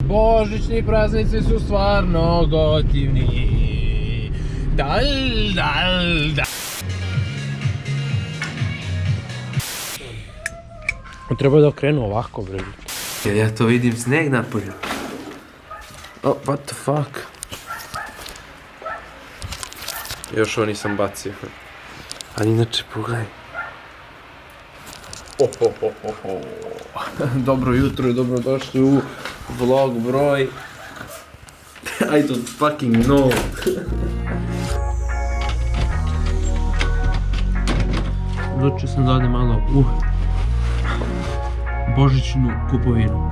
Božićni praznici su stvarno gotivni. Dal. Treba da okrenu ovako, bre. Ja to vidim sneg napolju. Oh, what the fuck? Još ovo nisam bacio. Ali inače, pogledaj. Dobro jutro i dobrodošli u vlog broj... I don't fucking know. Odlučio sam da odem malo u božićnu kupovinu.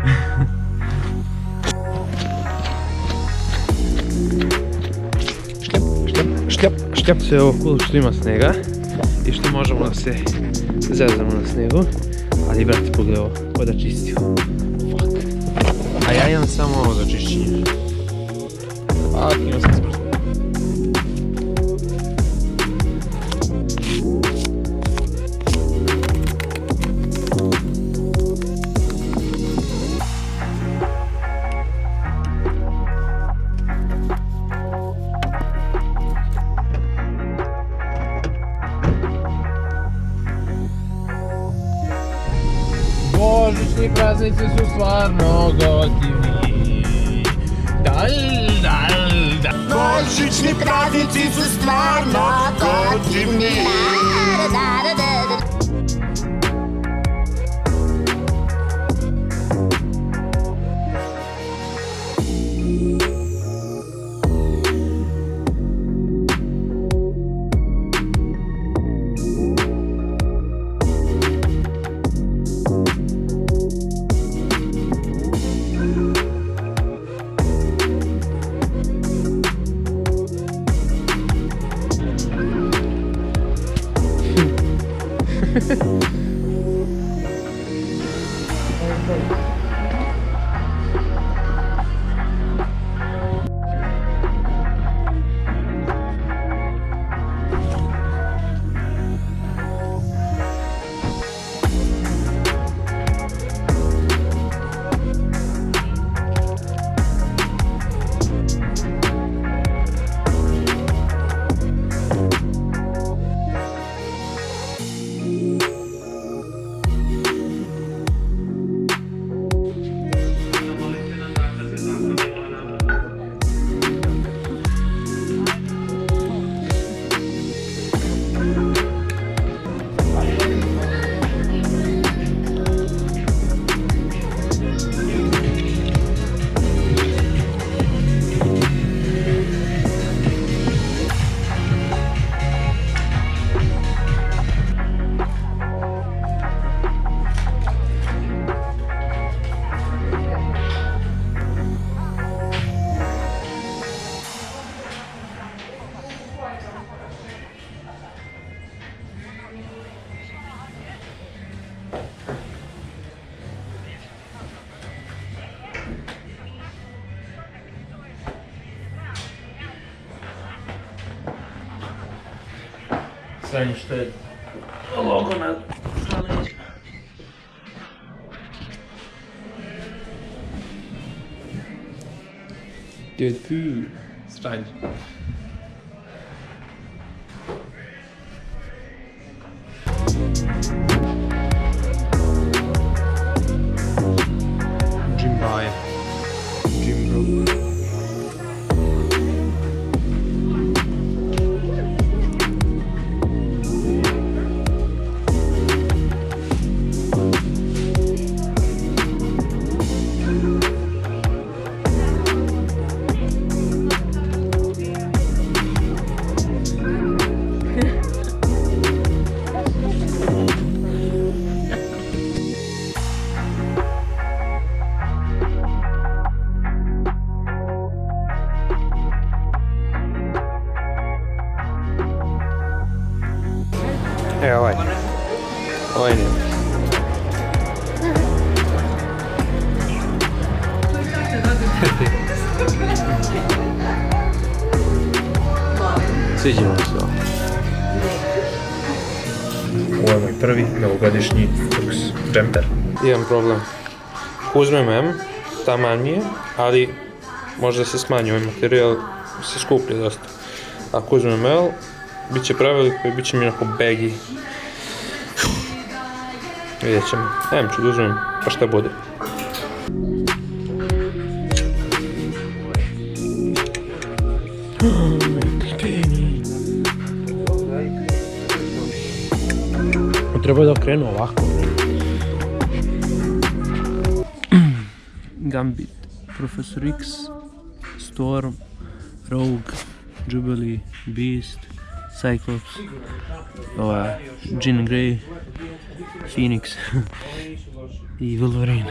Šljap. Sve ovo cool što ima snega i što možemo da se zezamo na snegu. Ali brate, pogledaj ovo, ko da čistio. Fuck. A ja imam samo ovo za čišćenje. Fuck, imam sam smrti. Božićni praznici su stvarno gotivni. Dal. Božićni praznici su stvarno gotivni. Sanje što je logo na leđa. Dude, food. Strange. Jimbaya. Jimbro. Evo ovaj. Ovaj nije. Sviđa vam se ovo. Ovo je moj prvi novogodišnji Fuchs džemper. Imam problem. Uzmem M taman je, ali možda se smanji ovaj materijal, se skuplja dosta. Ako uzmem L, bit će preveliko i bit će mi onako baggy. Vidjet ćemo. Evo ću da uzmem, pa šta bude. Treba da okrenu ovako. Gambit, Professor X, Storm, Rogue, Jubilee, Beast, Cyclops, Jean Grey, Phoenix i Wolverine.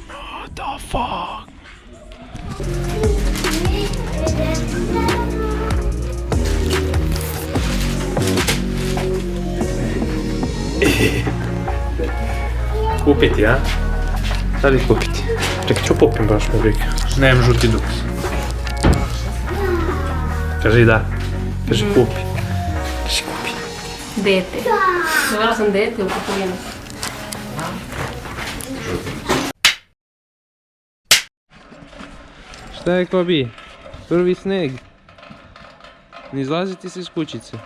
What the fuck? Kupiti, a? Sad ih kupiti. Čekaj, ću popim baš me briga. Nemam žuti duks. Kaži da. Kaži kupi. Kaži kupi. Dete. Dovela sam dete u kupovinu. Šta je Kobi? Prvi sneg. Ne izlaziti se iz kućice.